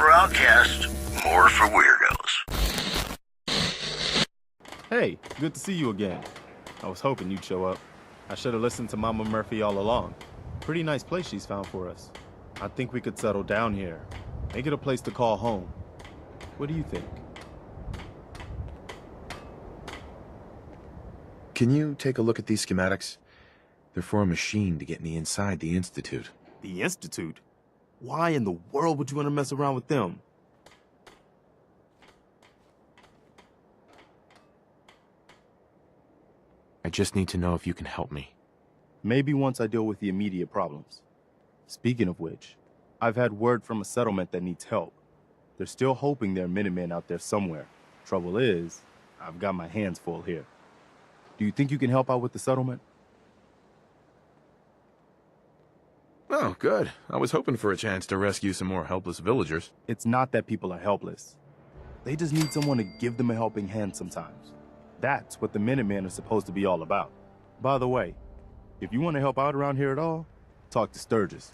for outcasts, more for weirdos. Hey, good to see you again. I was hoping you'd show up. I should have listened to Mama Murphy all along. Pretty nice place she's found for us. I think we could settle down here. Make it a place to call home. What do you think? Can you take a look at these schematics? They're for a machine to get me inside the Institute. The Institute? Why in the world would you want to mess around with them? I just need to know if you can help me. Maybe once I deal with the immediate problems. Speaking of which, I've had word from a settlement that needs help. They're still hoping there are Minutemen out there somewhere. Trouble is, I've got my hands full here. Do you think you can help out with the settlement? Oh, good. I was hoping for a chance to rescue some more helpless villagers. It's not that people are helpless. They just need someone to give them a helping hand sometimes. That's what the Minutemen are supposed to be all about. By the way, if you want to help out around here at all, talk to Sturgis.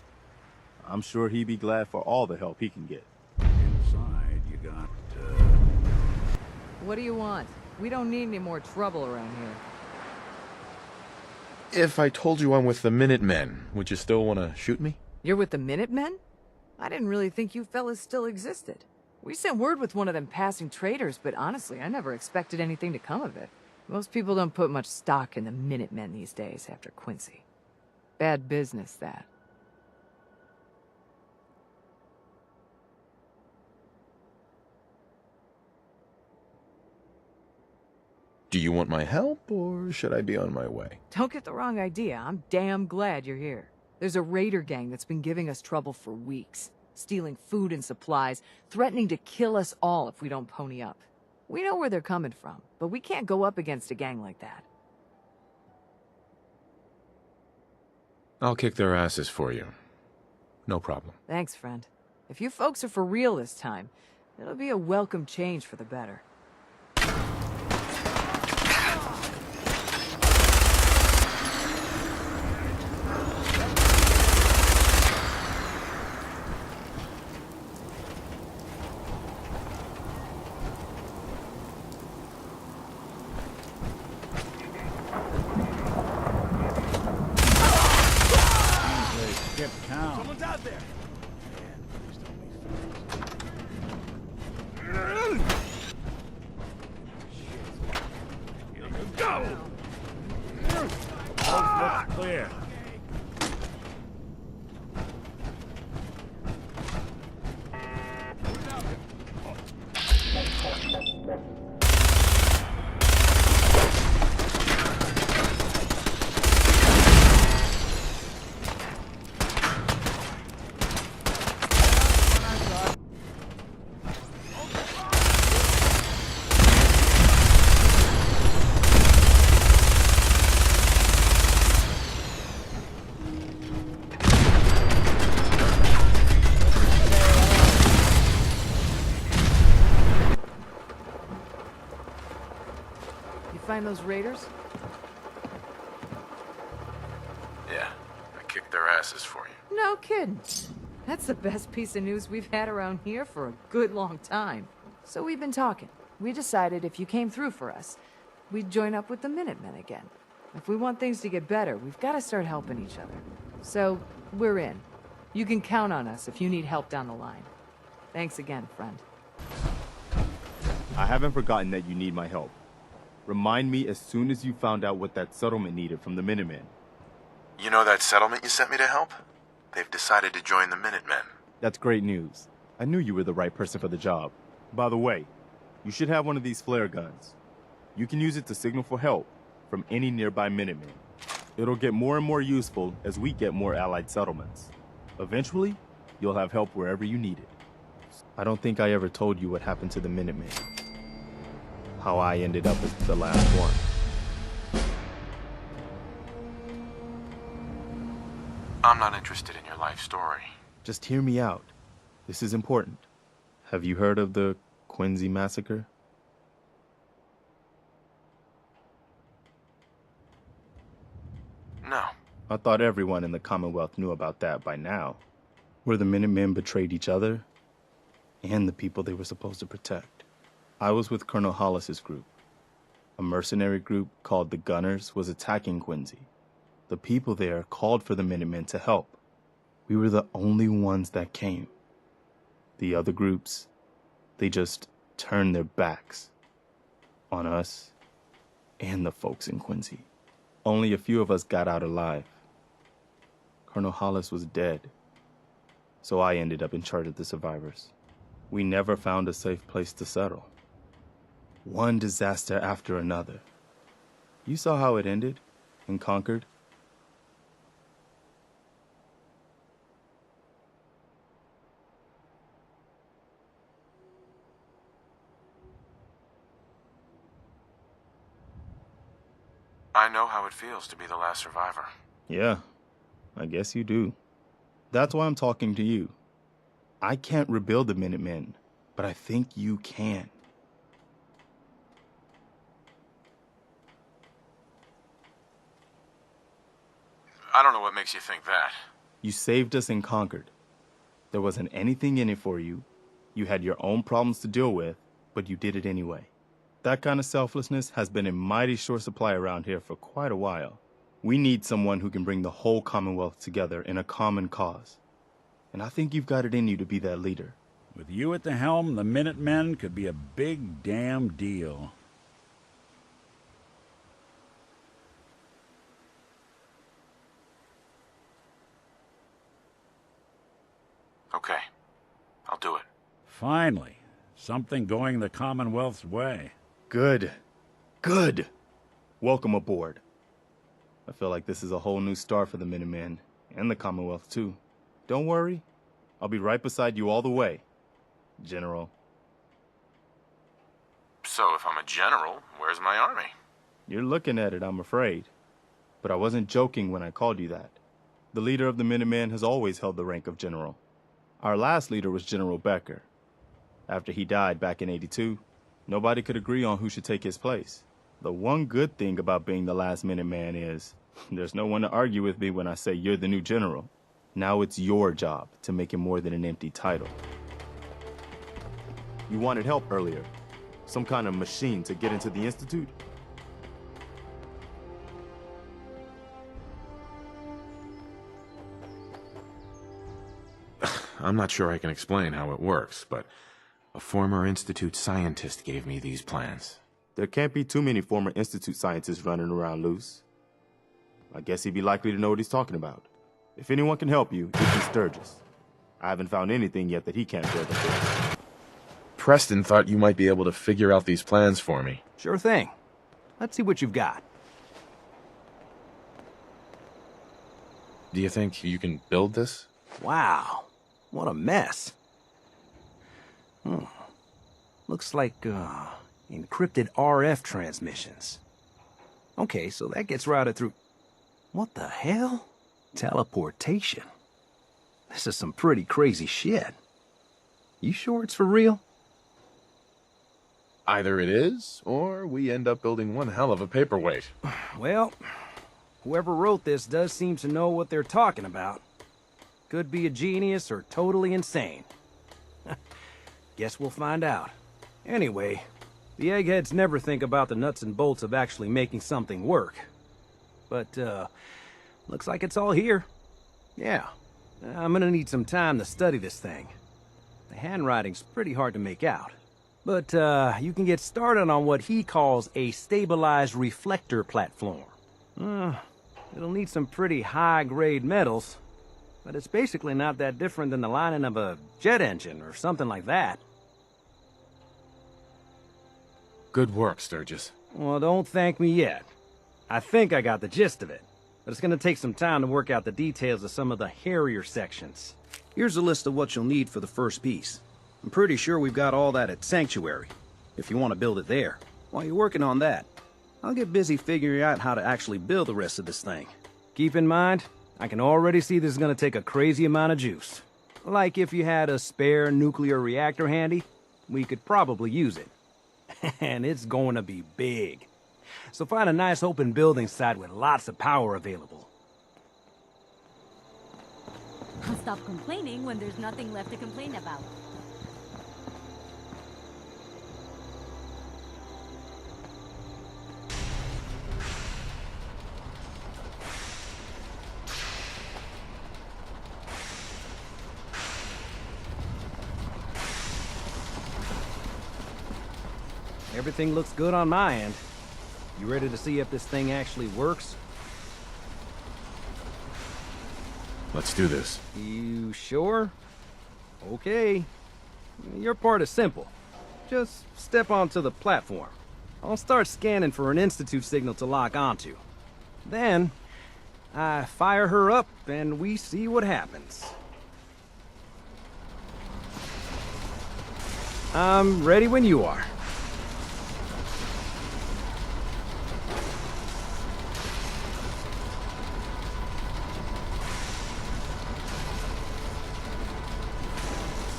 I'm sure he'd be glad for all the help he can get. Inside, you got, What do you want? We don't need any more trouble around here. If I told you I'm with the Minutemen, would you still want to shoot me? You're with the Minutemen? I didn't really think you fellas still existed. We sent word with one of them passing traders, but honestly, I never expected anything to come of it. Most people don't put much stock in the Minutemen these days after Quincy. Bad business, that. Do you want my help, or should I be on my way? Don't get the wrong idea. I'm damn glad you're here. There's a raider gang that's been giving us trouble for weeks. Stealing food and supplies, threatening to kill us all if we don't pony up. We know where they're coming from, but we can't go up against a gang like that. I'll kick their asses for you. No problem. Thanks, friend. If you folks are for real this time, it'll be a welcome change for the better. Someone's out there! Go! Both looks clear. Find those raiders? Yeah, I kicked their asses for you. No kidding. That's the best piece of news we've had around here for a good long time. So we've been talking. We decided if you came through for us, we'd join up with the Minutemen again. If we want things to get better, we've got to start helping each other. So, we're in. You can count on us if you need help down the line. Thanks again, friend. I haven't forgotten that you need my help. Remind me as soon as you found out what that settlement needed from the Minutemen. You know that settlement you sent me to help? They've decided to join the Minutemen. That's great news. I knew you were the right person for the job. By the way, you should have one of these flare guns. You can use it to signal for help from any nearby Minutemen. It'll get more and more useful as we get more allied settlements. Eventually, you'll have help wherever you need it. I don't think I ever told you what happened to the Minutemen. How I ended up as the last one. I'm not interested in your life story. Just hear me out. This is important. Have you heard of the Quincy Massacre? No. I thought everyone in the Commonwealth knew about that by now. Where the Minutemen betrayed each other, and the people they were supposed to protect. I was with Colonel Hollis's group. A mercenary group called the Gunners was attacking Quincy. The people there called for the Minutemen to help. We were the only ones that came. The other groups, they just turned their backs on us and the folks in Quincy. Only a few of us got out alive. Colonel Hollis was dead, so I ended up in charge of the survivors. We never found a safe place to settle. One disaster after another. You saw how it ended in Concord. I know how it feels to be the last survivor. Yeah, I guess you do. That's why I'm talking to you. I can't rebuild the Minutemen, but I think you can. I don't know what makes you think that. You saved us in Concord. There wasn't anything in it for you. You had your own problems to deal with, but you did it anyway. That kind of selflessness has been in mighty short supply around here for quite a while. We need someone who can bring the whole Commonwealth together in a common cause. And I think you've got it in you to be that leader. With you at the helm, the Minutemen could be a big damn deal. Okay, I'll do it. Finally, something going the Commonwealth's way. Good. Good. Welcome aboard. I feel like this is a whole new start for the Minutemen, and the Commonwealth too. Don't worry, I'll be right beside you all the way, General. So if I'm a general, where's my army? You're looking at it, I'm afraid. But I wasn't joking when I called you that. The leader of the Minutemen has always held the rank of general. Our last leader was General Becker. After he died back in '82, nobody could agree on who should take his place. The one good thing about being the last Minuteman is there's no one to argue with me when I say you're the new general. Now it's your job to make it more than an empty title. You wanted help earlier. Some kind of machine to get into the Institute? I'm not sure I can explain how it works, but a former Institute scientist gave me these plans. There can't be too many former Institute scientists running around loose. I guess he'd be likely to know what he's talking about. If anyone can help you, it'd be Sturgis. I haven't found anything yet that he can't build up. Preston thought you might be able to figure out these plans for me. Sure thing. Let's see what you've got. Do you think you can build this? Wow. What a mess. Looks like, encrypted RF transmissions. Okay, so that gets routed through... What the hell? Teleportation. This is some pretty crazy shit. You sure it's for real? Either it is, or we end up building one hell of a paperweight. Well, whoever wrote this does seem to know what they're talking about. Could be a genius or totally insane. Guess we'll find out. Anyway, the eggheads never think about the nuts and bolts of actually making something work. But, looks like it's all here. Yeah, I'm gonna need some time to study this thing. The handwriting's pretty hard to make out. But, you can get started on what he calls a stabilized reflector platform. It'll need some pretty high-grade metals, but it's basically not that different than the lining of a jet engine or something like that. Good work, Sturgis. Well, don't thank me yet. I think I got the gist of it, but it's gonna take some time to work out the details of some of the hairier sections. Here's a list of what you'll need for the first piece. I'm pretty sure we've got all that at Sanctuary, if you want to build it there. While you're working on that, I'll get busy figuring out how to actually build the rest of this thing. Keep in mind, I can already see this is gonna take a crazy amount of juice. Like if you had a spare nuclear reactor handy, we could probably use it. And it's going to be big. So find a nice open building site with lots of power available. I'll stop complaining when there's nothing left to complain about. everything looks good on my end. You ready to see if this thing actually works? Let's do this. You sure? Okay. Your part is simple. Just step onto the platform. I'll start scanning for an Institute signal to lock onto. Then, I fire her up and we see what happens. I'm ready when you are.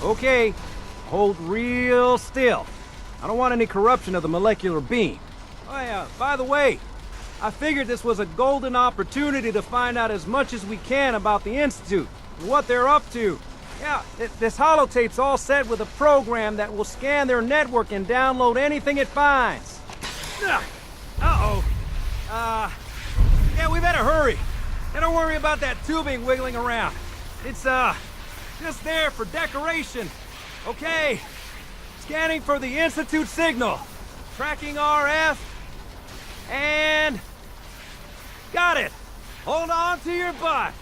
Okay, hold real still. I don't want any corruption of the molecular beam. Oh yeah, by the way, I figured this was a golden opportunity to find out as much as we can about the Institute and what they're up to. Yeah, this holotape's all set with a program that will scan their network and download anything it finds. Uh-oh. Yeah, we better hurry. And don't worry about that tubing wiggling around. It's, just there for decoration. Okay. Scanning for the Institute signal. Tracking RF. And... got it. Hold on to your butt.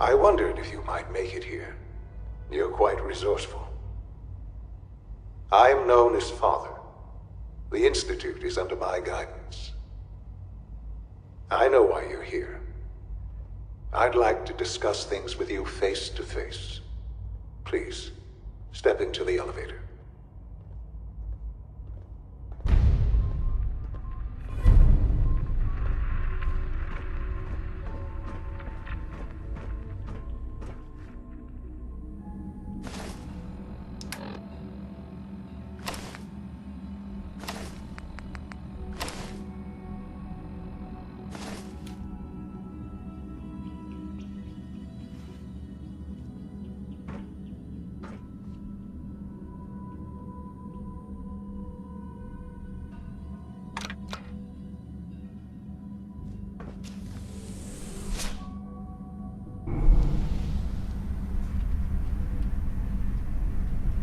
I wondered if you might make it here. You're quite resourceful. I am known as Father. The Institute is under my guidance. I know why you're here. I'd like to discuss things with you face to face. Please, step into the elevator.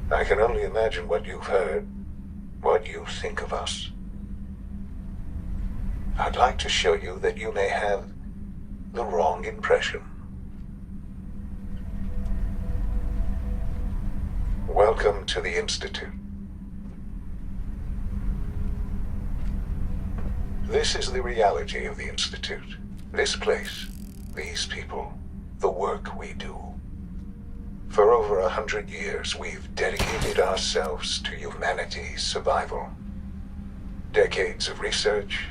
I can only imagine what you've heard, what you think of us. I'd like to show you that you may have the wrong impression. Welcome to the Institute. This is the reality of the Institute. This place, these people, the work we do. For over 100 years, we've dedicated ourselves to humanity's survival. Decades of research,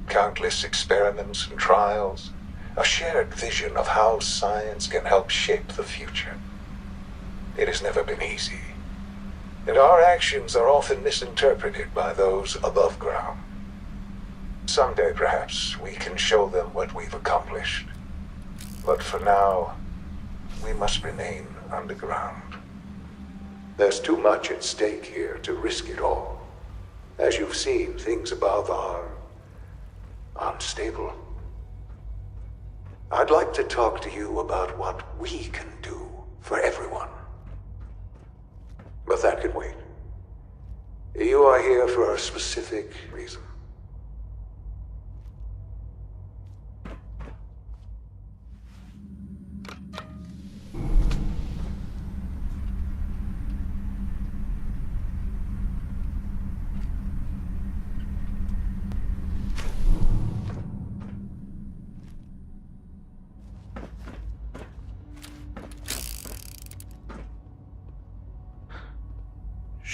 countless experiments and trials, a shared vision of how science can help shape the future. It has never been easy, and our actions are often misinterpreted by those above ground. Someday, perhaps, we can show them what we've accomplished. But for now, we must remain underground. There's too much at stake here to risk it all. As you've seen, things above are unstable. I'd like to talk to you about what we can do for everyone. But that can wait. You are here for a specific reason.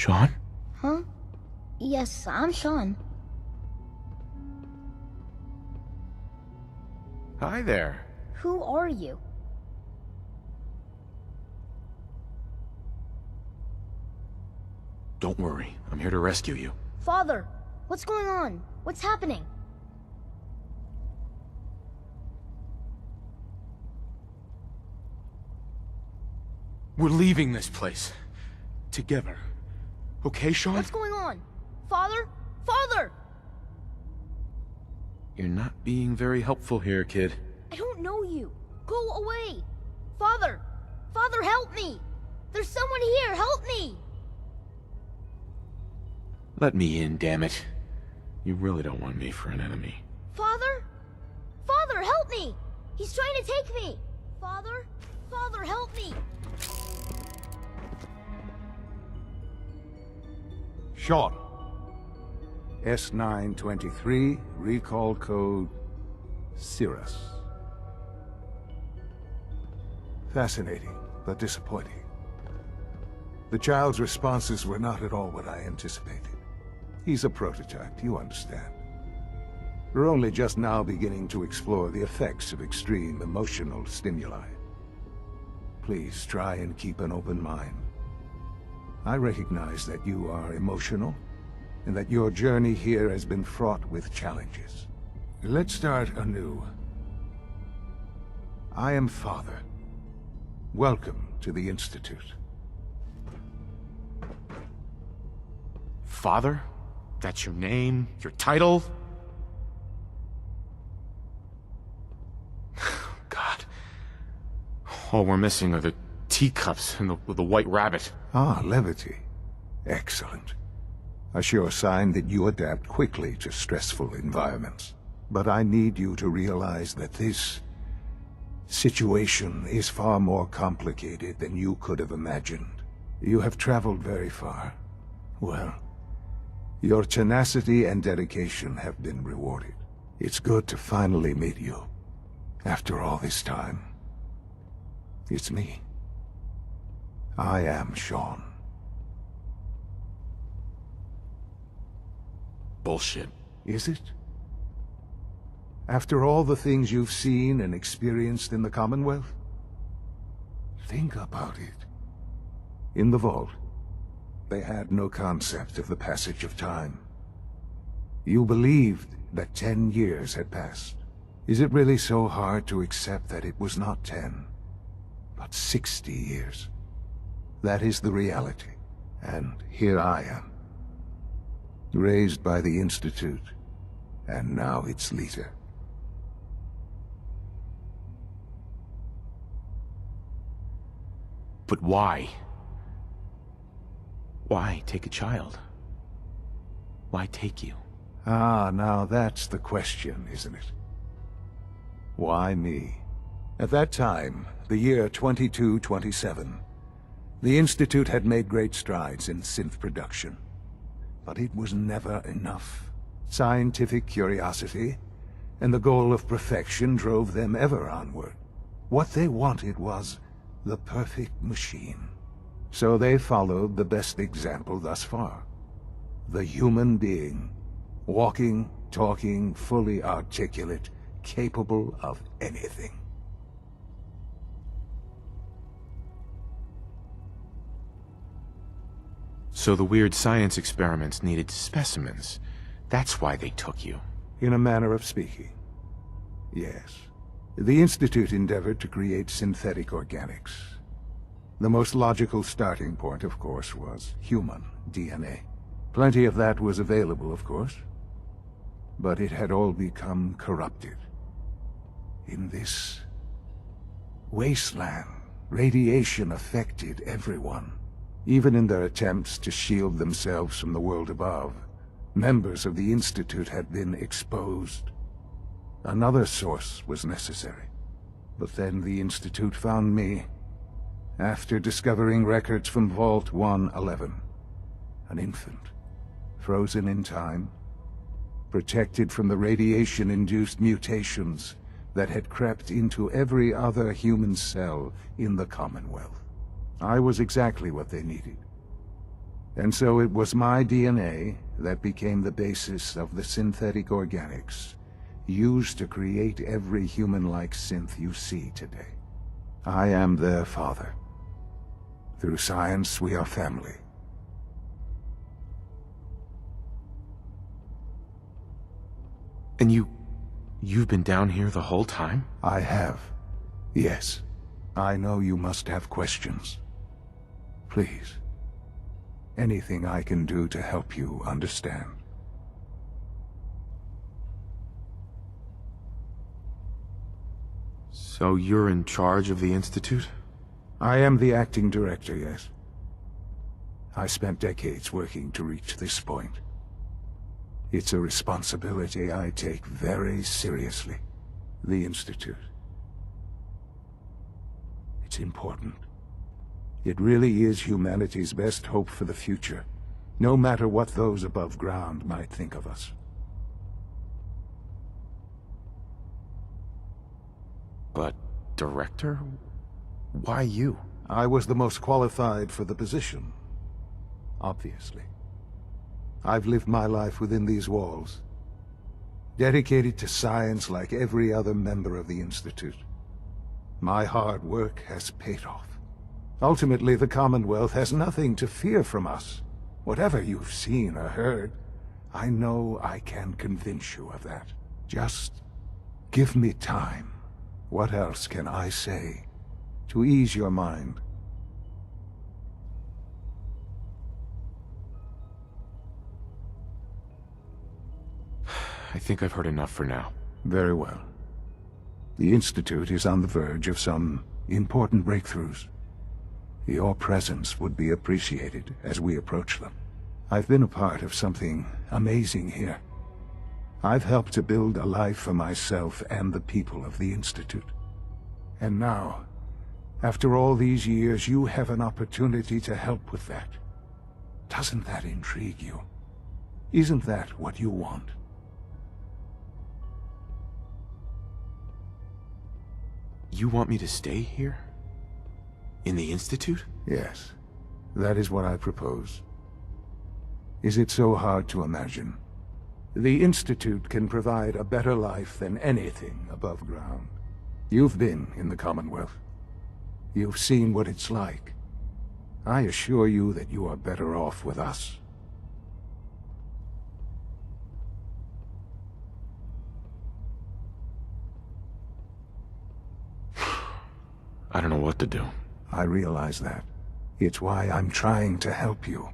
Sean? Huh? Yes, I'm Sean. Hi there. Who are you? Don't worry, I'm here to rescue you. Father, what's going on? What's happening? We're leaving this place. Together. Okay, Sean? What's going on? Father? Father! You're not being very helpful here, kid. I don't know you. Go away. Father! Father, help me! There's someone here, help me! Let me in, damn it. You really don't want me for an enemy. Father? Father, help me! He's trying to take me! Father? Father, help me! Sean. S923, recall code Cirrus. Fascinating, but disappointing. The child's responses were not at all what I anticipated. He's a prototype, you understand. We're only just now beginning to explore the effects of extreme emotional stimuli. Please try and keep an open mind. I recognize that you are emotional, and that your journey here has been fraught with challenges. Let's start anew. I am Father. Welcome to the Institute. Father? That's your name? Your title? God. All we're missing are the teacups and the white rabbit. Ah, levity. Excellent. A sure sign that you adapt quickly to stressful environments. But I need you to realize that this situation is far more complicated than you could have imagined. You have traveled very far. Well, your tenacity and dedication have been rewarded. It's good to finally meet you. After all this time. It's me. I am Sean. Bullshit. Is it? After all the things you've seen and experienced in the Commonwealth? Think about it. In the vault, they had no concept of the passage of time. You believed that 10 years had passed. Is it really so hard to accept that it was not 10, but 60 years? That is the reality. And here I am. Raised by the Institute, and now its leader. But why? Why take a child? Why take you? Ah, now that's the question, isn't it? Why me? At that time, the year 2227, the Institute had made great strides in synth production. But it was never enough. Scientific curiosity and the goal of perfection drove them ever onward. What they wanted was the perfect machine. So they followed the best example thus far. The human being. Walking, talking, fully articulate, capable of anything. So the weird science experiments needed specimens. That's why they took you. In a manner of speaking. Yes. The Institute endeavored to create synthetic organics. The most logical starting point, of course, was human DNA. Plenty of that was available, of course. But it had all become corrupted. In this wasteland, radiation affected everyone. Even in their attempts to shield themselves from the world above, members of the Institute had been exposed. Another source was necessary. But then the Institute found me, after discovering records from Vault 111. An infant, frozen in time, protected from the radiation-induced mutations that had crept into every other human cell in the Commonwealth. I was exactly what they needed. And so it was my DNA that became the basis of the synthetic organics used to create every human-like synth you see today. I am their father. Through science, we are family. And you've been down here the whole time? I have. Yes. I know you must have questions. Please. Anything I can do to help you understand. So you're in charge of the Institute? I am the acting director, yes. I spent decades working to reach this point. It's a responsibility I take very seriously. The Institute. It's important. It really is humanity's best hope for the future, no matter what those above ground might think of us. But, Director? Why you? I was the most qualified for the position. Obviously. I've lived my life within these walls, dedicated to science like every other member of the Institute. My hard work has paid off. Ultimately, the Commonwealth has nothing to fear from us. Whatever you've seen or heard, I know I can convince you of that. Just give me time. What else can I say to ease your mind? I think I've heard enough for now. Very well. The Institute is on the verge of some important breakthroughs. Your presence would be appreciated as we approach them. I've been a part of something amazing here. I've helped to build a life for myself and the people of the Institute. And now, after all these years, you have an opportunity to help with that. Doesn't that intrigue you? Isn't that what you want? You want me to stay here? In the Institute? Yes, that is what I propose. Is it so hard to imagine? The Institute can provide a better life than anything above ground. You've been in the Commonwealth. You've seen what it's like. I assure you that you are better off with us. I don't know what to do. I realize that. It's why I'm trying to help you.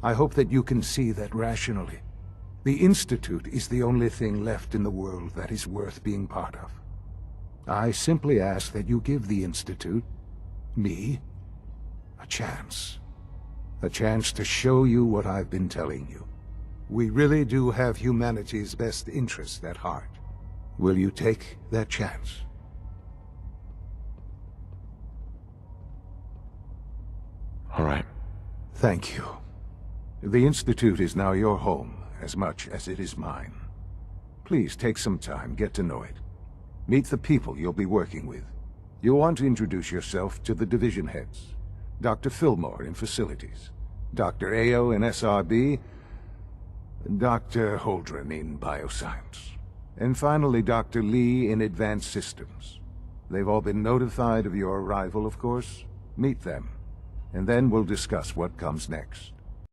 I hope that you can see that rationally. The Institute is the only thing left in the world that is worth being part of. I simply ask that you give the Institute, me, a chance. A chance to show you what I've been telling you. We really do have humanity's best interest at heart. Will you take that chance? All right. Thank you. The Institute is now your home, as much as it is mine. Please take some time, get to know it. Meet the people you'll be working with. You'll want to introduce yourself to the division heads. Dr. Fillmore in Facilities, Dr. Ao in SRB, Dr. Holdren in Bioscience, and finally Dr. Lee in Advanced Systems. They've all been notified of your arrival, of course. Meet them, and then we'll discuss what comes next.